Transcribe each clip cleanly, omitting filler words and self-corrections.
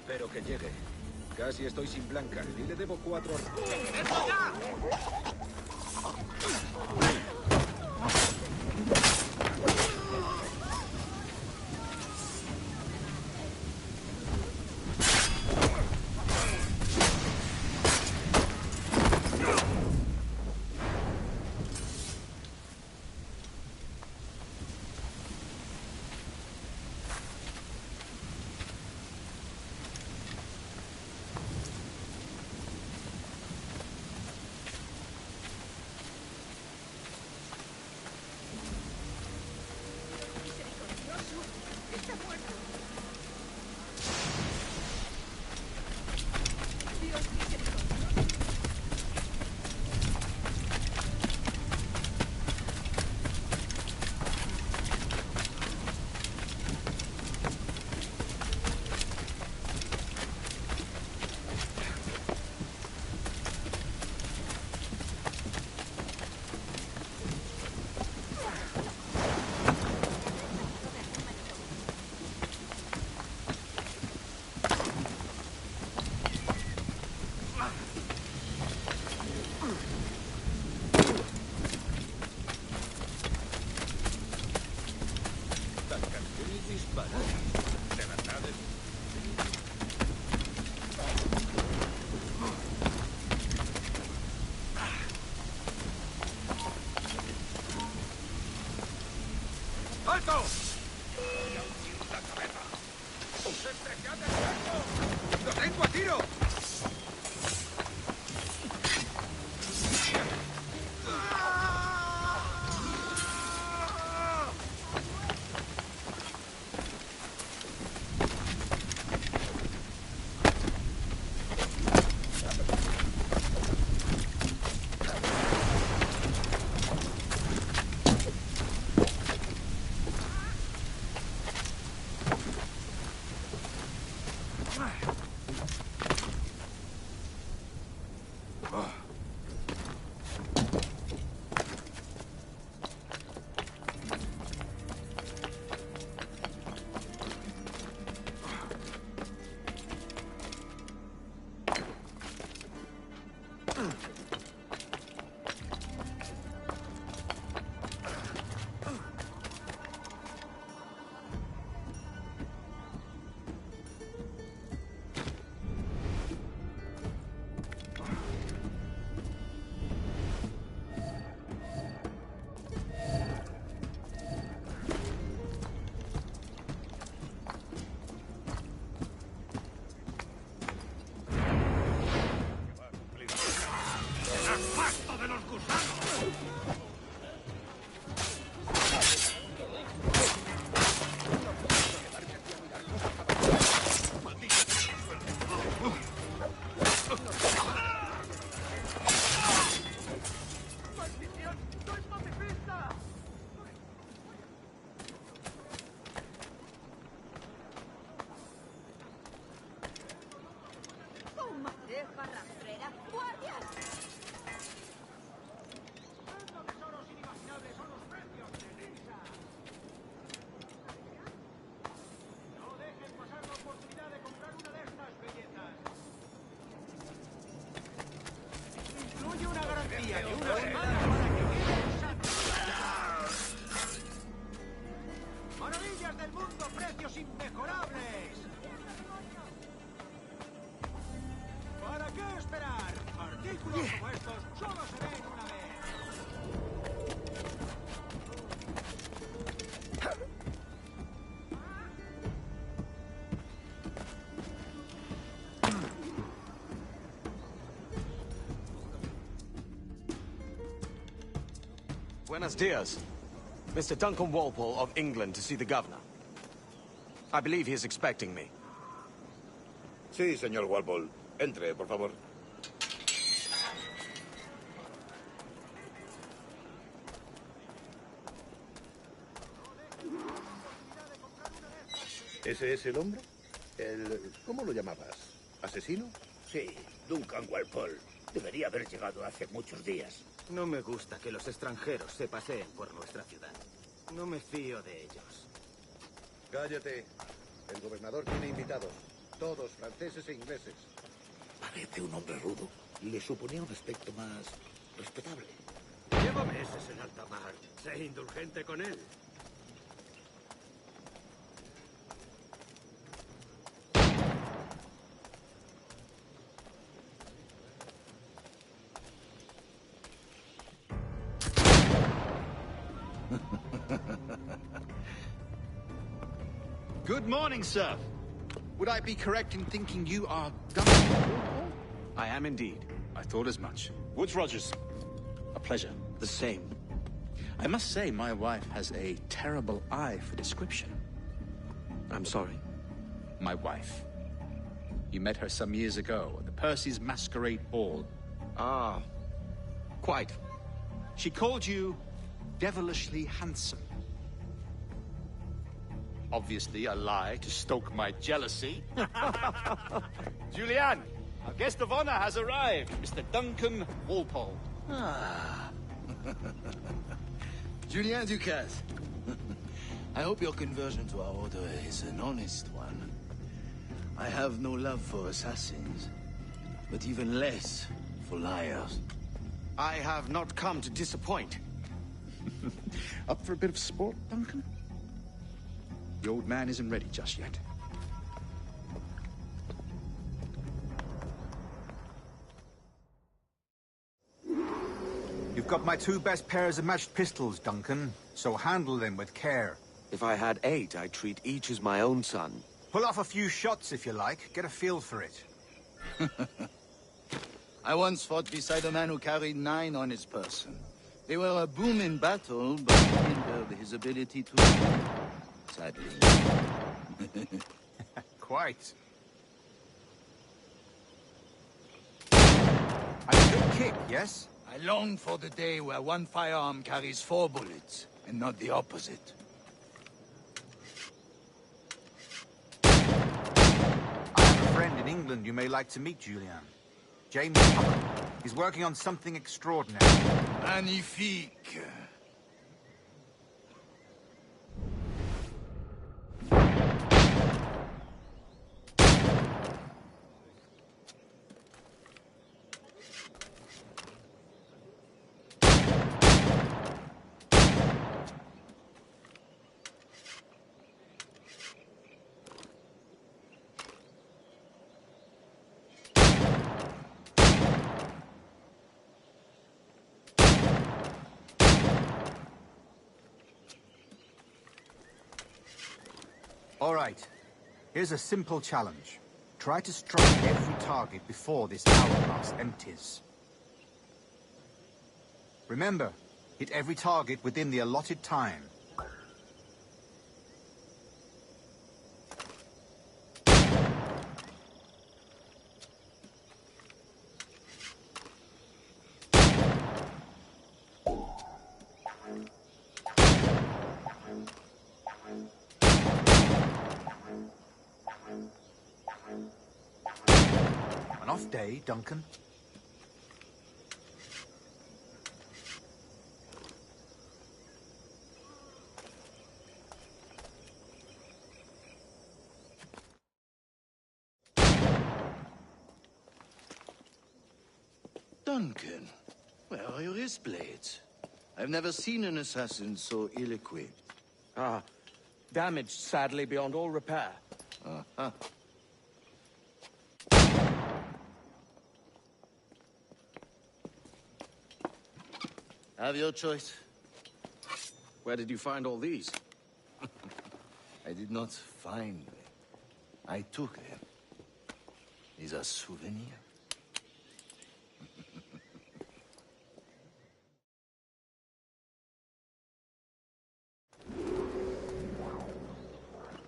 Espero que llegue. Casi estoy sin Blanca y le debo 4... ¡Eso ya! ¡Alto! ¡La cabeza! ¡Despreciad el cuerpo! ¡Lo tengo a tiro! ¡Maravillas del mundo! ¡Precios inmejorables! ¿Para qué esperar? Artículos como estos solo se ven una vez. Buenos dias. Mr. Duncan Walpole of England to see the governor. I believe he is expecting me. Sí, señor Walpole. Entre, por favor. ¿Ese es el hombre? ¿Cómo lo llamabas? ¿Asesino? Sí, Duncan Walpole. Debería haber llegado hace muchos días. No me gusta que los extranjeros se paseen por nuestra ciudad. No me fío de ellos. Cállate. El gobernador tiene invitados. Todos franceses e ingleses. Parece un hombre rudo. Le suponía un aspecto más respetable. Lleva meses en alta mar. Sé indulgente con él. Good morning, sir. Would I be correct in thinking you are Duncan? I am indeed. I thought as much. Woods Rogers. A pleasure. The same. I must say, my wife has a terrible eye for description. I'm sorry. My wife. You met her some years ago at the Percy's Masquerade Ball. Ah, quite. She called you devilishly handsome. Obviously a lie to stoke my jealousy. Julianne, our guest of honor has arrived, Mr. Duncan Walpole. Ah. Julien Ducasse. I hope your conversion to our order is an honest one. I have no love for assassins, but even less for liars. I have not come to disappoint. Up for a bit of sport, Duncan? The old man isn't ready just yet. You've got my 2 best pairs of matched pistols, Duncan, so handle them with care. If I had 8, I'd treat each as my own son. Pull off a few shots if you like, get a feel for it. I once fought beside a man who carried 9 on his person. They were a boom in battle, but hindered his ability to shoot, sadly. Quite. A good kick, yes? I long for the day where one firearm carries 4 bullets, and not the opposite. I have a friend in England you may like to meet, Julian. James Huckle. He's working on something extraordinary. Magnifique. All right. Here's a simple challenge. Try to strike every target before this hourglass empties. Remember, hit every target within the allotted time. An off day, Duncan. Duncan, where are your wrist blades? I've never seen an assassin so ill-equipped. Ah, damaged sadly beyond all repair. Uh-huh. Have your choice. Where did you find all these? I did not find them. I took them. These are souvenirs.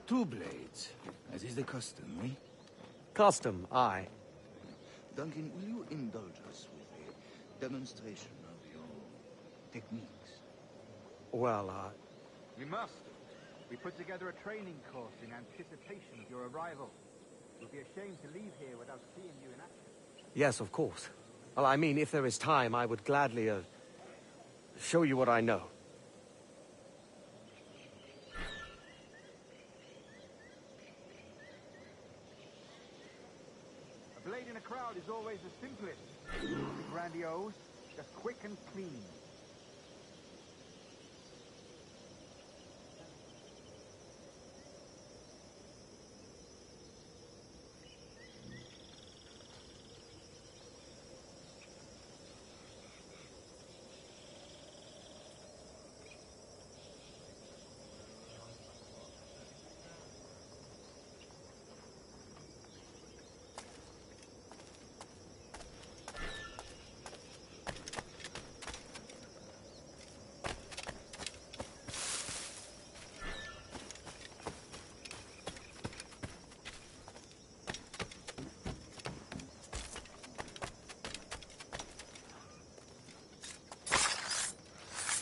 Two blades, as is the custom, oui? Custom, aye. Duncan, will you indulge us with a demonstration of your techniques? Well, We must. We put together a training course in anticipation of your arrival. We'll be ashamed to leave here without seeing you in action. yes, of course. Well, I mean, if there is time, I would gladly, show you what I know. in a crowd is always the simplest. The grandiose, just quick and clean.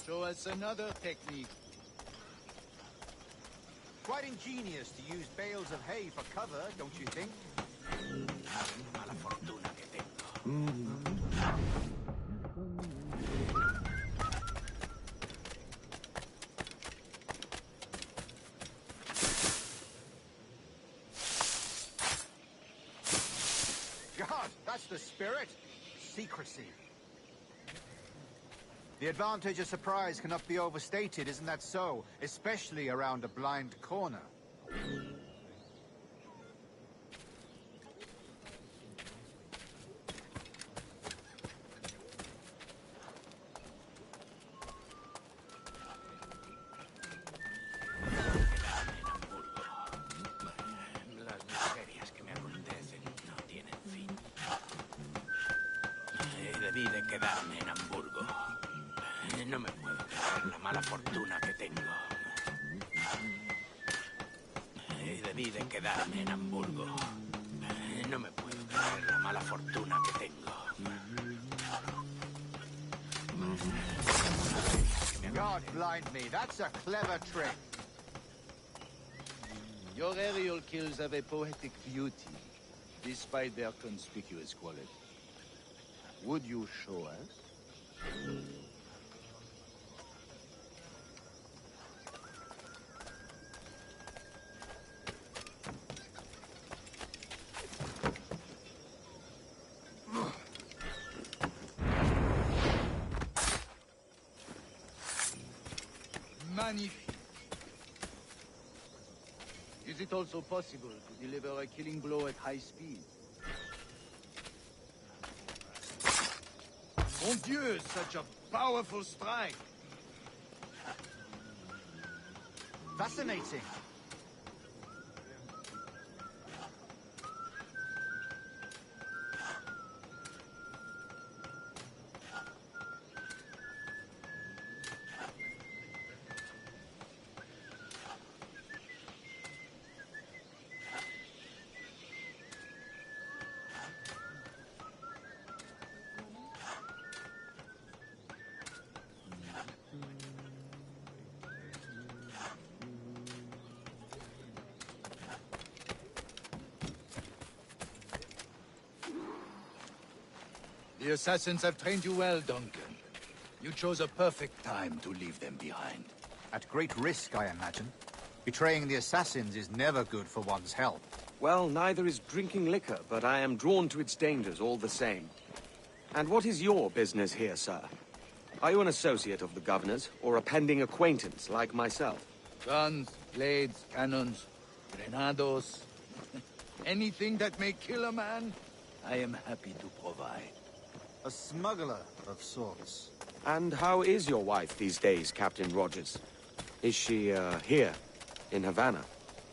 Show us another technique. Quite ingenious to use bales of hay for cover, don't you think? Mala fortuna que tengo. God, that's the spirit. Secrecy. The advantage of surprise cannot be overstated, isn't that so? Especially around a blind corner. Las miserias que me acontecen no tienen fin. Debí de quedarme en Hamburgo. No me puedo creer la mala fortuna que tengo. Debí de quedarme en Hamburgo. No me puedo creer la mala fortuna que tengo. God blind me, that's a clever trick. Your aerial kills have a poetic beauty, despite their conspicuous quality. Would you show us? Magnifique. Is it also possible to deliver a killing blow at high speed? Mon Dieu, such a powerful strike! Fascinating. The assassins have trained you well, Duncan. You chose a perfect time to leave them behind. At great risk, I imagine. Betraying the assassins is never good for one's health. Well, neither is drinking liquor, but I am drawn to its dangers all the same. And what is your business here, sir? Are you an associate of the governor's, or a pending acquaintance like myself? Guns, blades, cannons, grenados. Anything that may kill a man, I am happy to provide. A smuggler of sorts. And how is your wife these days, Captain Rogers? Is she, here, in Havana?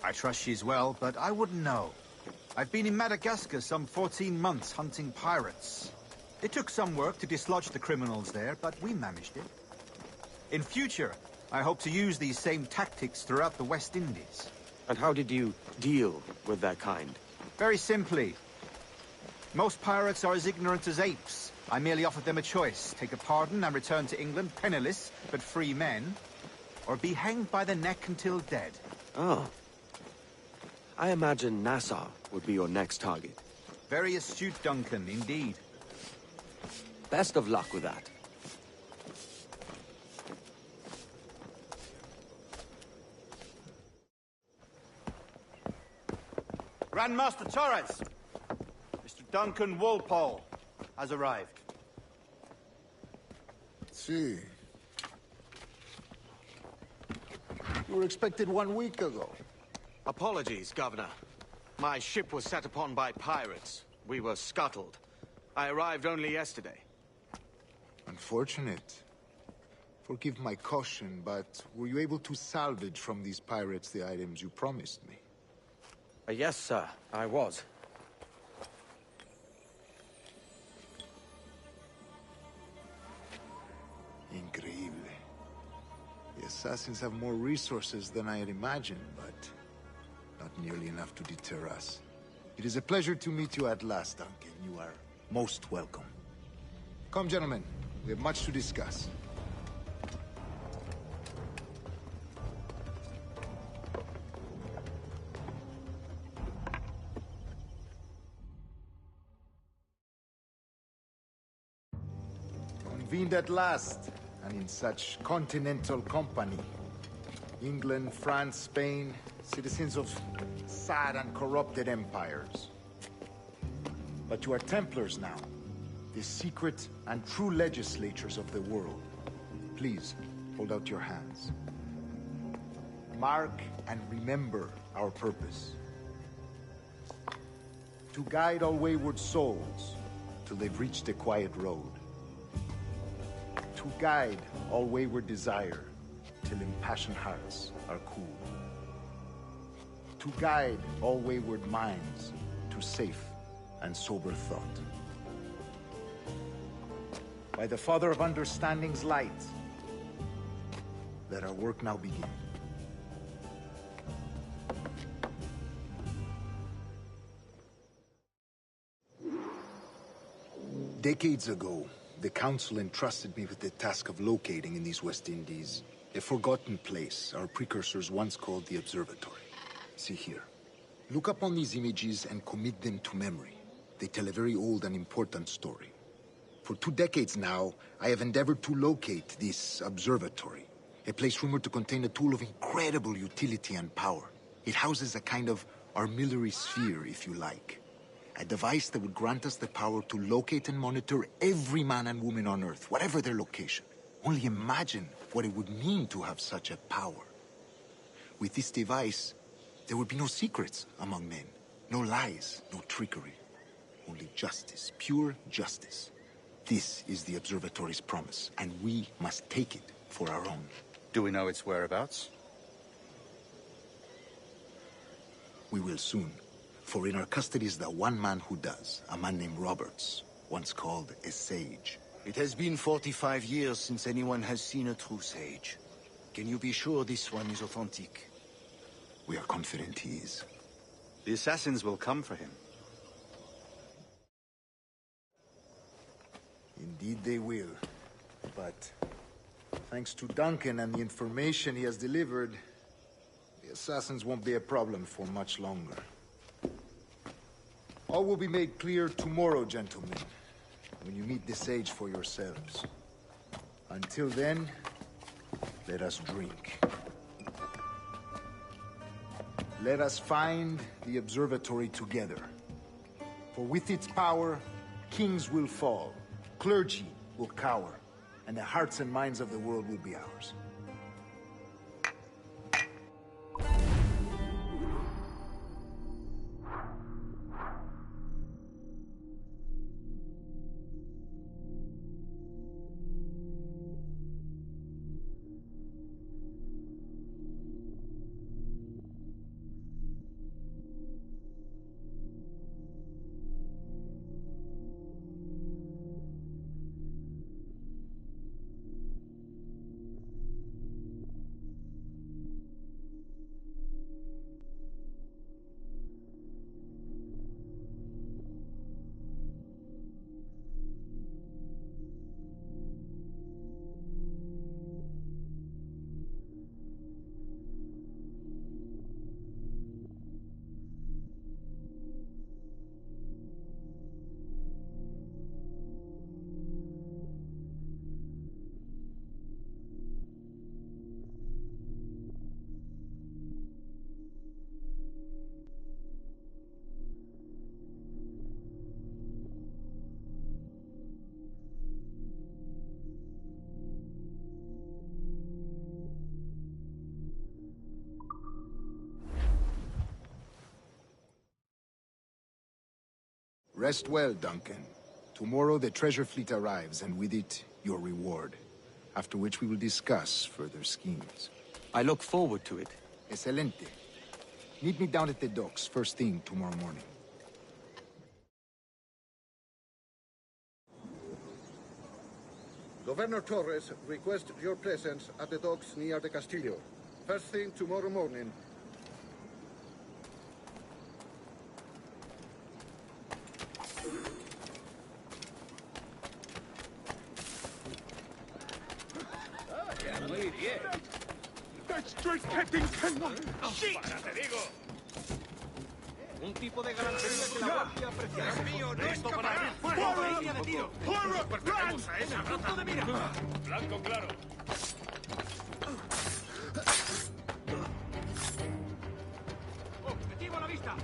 I trust she's well, but I wouldn't know. I've been in Madagascar some 14 months hunting pirates. It took some work to dislodge the criminals there, but we managed it. In future, I hope to use these same tactics throughout the West Indies. And how did you deal with that kind? Very simply. Most pirates are as ignorant as apes. I merely offered them a choice. Take a pardon and return to England penniless, but free men. Or be hanged by the neck until dead. Oh. I imagine Nassau would be your next target. Very astute, Duncan, indeed. Best of luck with that. Grandmaster Torres! Mr. Duncan Walpole has arrived. See. You were expected 1 week ago. Apologies, Governor. My ship was set upon by pirates. We were scuttled. I arrived only yesterday. Unfortunate. Forgive my caution, but were you able to salvage from these pirates the items you promised me? Yes, sir, I was. Increíble. The assassins have more resources than I had imagined, but not nearly enough to deter us. It is a pleasure to meet you at last, Duncan. You are most welcome. Come, gentlemen. We have much to discuss. Convened at last, and in such continental company. England, France, Spain, citizens of sad and corrupted empires. But you are Templars now, the secret and true legislators of the world. Please, hold out your hands. Mark and remember our purpose. To guide all wayward souls till they've reached the quiet road. To guide all wayward desire till impassioned hearts are cool. To guide all wayward minds to safe and sober thought. By the Father of Understanding's light, let our work now begin. Decades ago, the Council entrusted me with the task of locating in these West Indies a forgotten place our precursors once called the Observatory. See here. Look upon these images and commit them to memory. They tell a very old and important story. For 2 decades now, I have endeavored to locate this observatory, a place rumored to contain a tool of incredible utility and power. It houses a kind of armillary sphere, if you like. A device that would grant us the power to locate and monitor every man and woman on Earth, whatever their location. Only imagine what it would mean to have such a power. With this device, there would be no secrets among men, no lies, no trickery. Only justice, pure justice. This is the Observatory's promise, and we must take it for our own. Do we know its whereabouts? We will soon. For in our custody is the one man who does, a man named Roberts, once called a sage. It has been 45 years since anyone has seen a true sage. Can you be sure this one is authentic? We are confident he is. The assassins will come for him. Indeed they will. But thanks to Duncan and the information he has delivered, the assassins won't be a problem for much longer. All will be made clear tomorrow, gentlemen, when you meet the sage for yourselves. Until then, let us drink. Let us find the observatory together. For with its power, kings will fall, clergy will cower, and the hearts and minds of the world will be ours. Rest well, Duncan. Tomorrow the treasure fleet arrives, and with it, your reward. After which we will discuss further schemes. I look forward to it. Excelente. Meet me down at the docks first thing tomorrow morning. Governor Torres requests your presence at the docks near the Castillo. First thing tomorrow morning. Muy bien. Un tipo de galantería que la guardia aprecia. ¡Es mío! ¡No escapará! ¡Fuera! ¡Línea de tiro! ¡Pertenecemos a esa raza de mira! ¡Blanco claro! ¡Objetivo a la vista!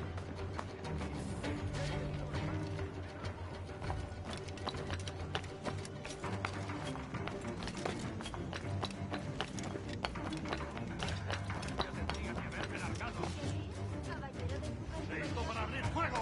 ¡Listo para abrir fuego!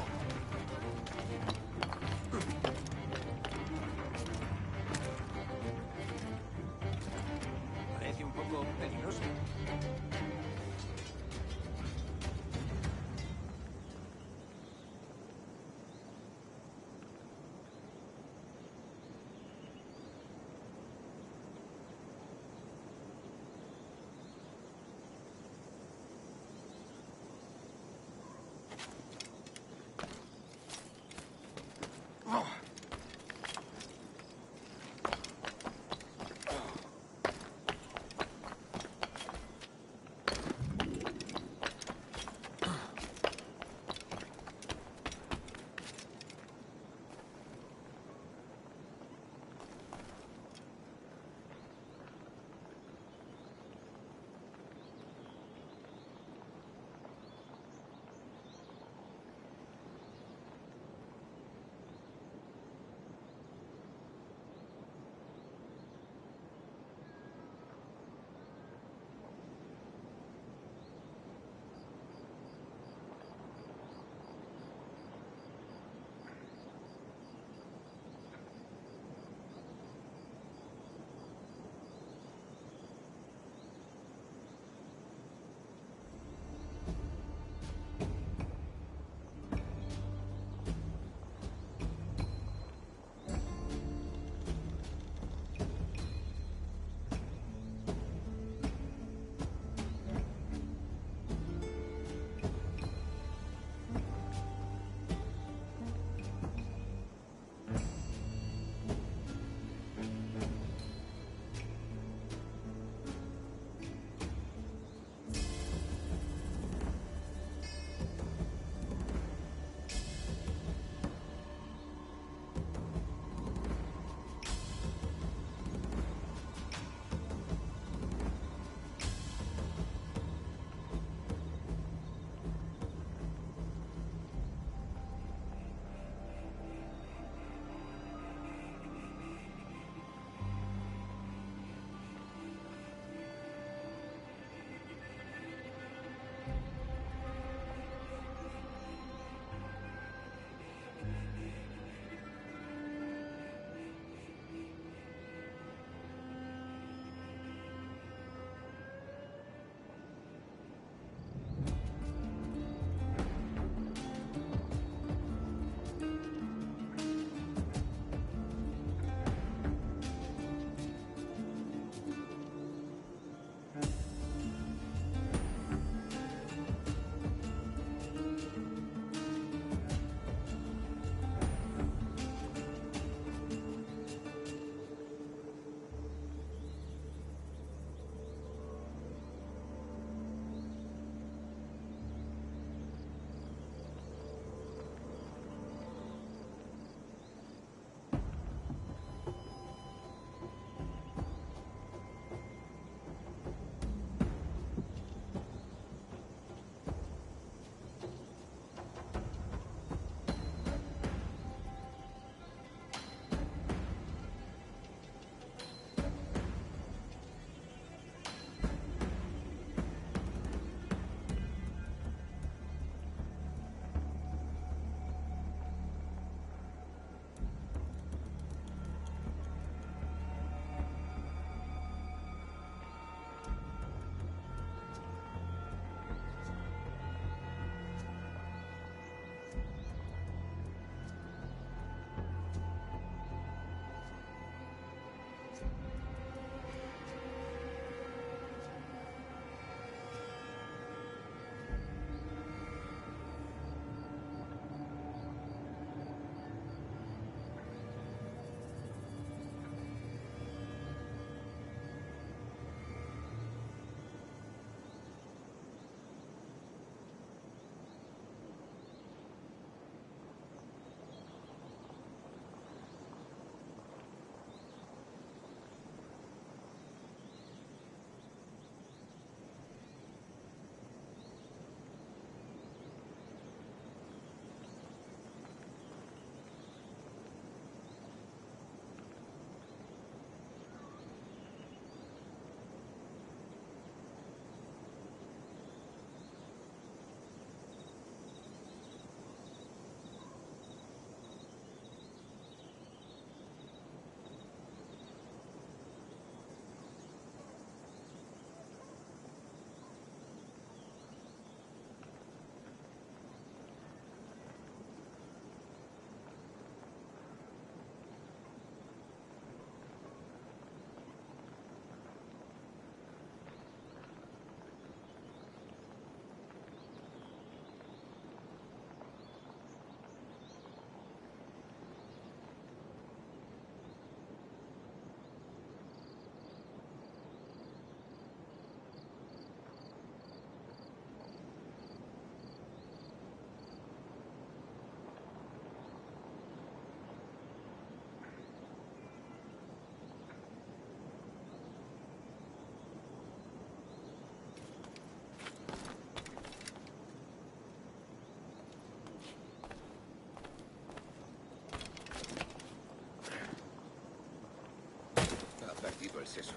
es eso?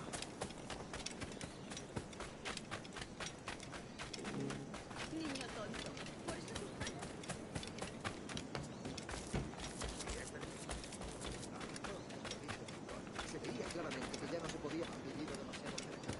Niño tonto. Por eso tus manos. Se veía claramente que ya no se podía haber vivido demasiado cerca.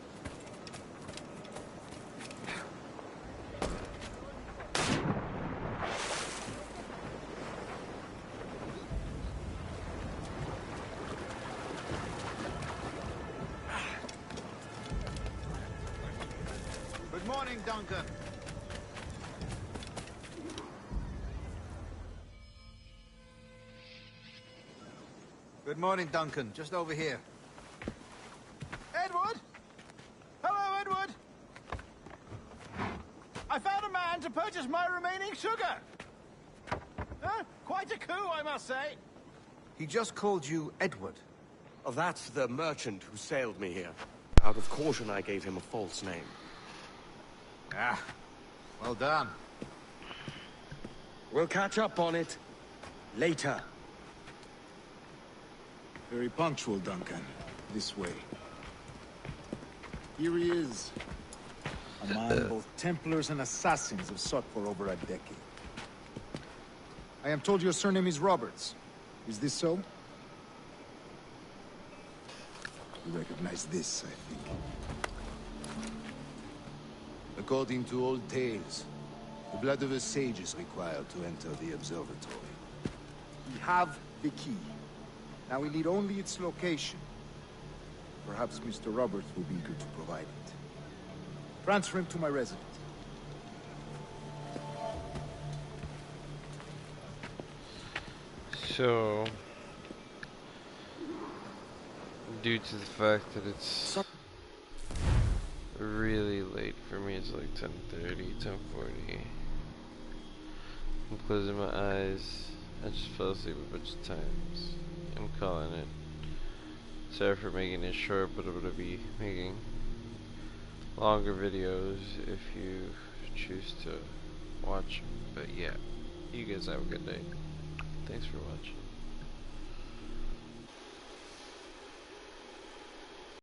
Good morning, Duncan. Good morning, Duncan. Just over here. Edward? Hello, Edward. I found a man to purchase my remaining sugar. Quite a coup, I must say. He just called you Edward. Oh, that's the merchant who sailed me here. Out of caution, I gave him a false name. Ah, well done. We'll catch up on it later. Very punctual, Duncan. This way. Here he is. A man both Templars and Assassins have sought for over a decade. I am told your surname is Roberts. Is this so? You recognize this, I think. According to old tales, the blood of a sage is required to enter the observatory. We have the key. Now we need only its location. Perhaps Mr. Roberts will be eager to provide it. Transfer him to my residence. So, due to the fact that it's really late for me, it's like 10:30, 10:40. I'm closing my eyes. I just fell asleep a bunch of times. I'm calling it. Sorry for making it short, but I'm gonna be making longer videos if you choose to watch. But yeah, you guys have a good night. Thanks for watching.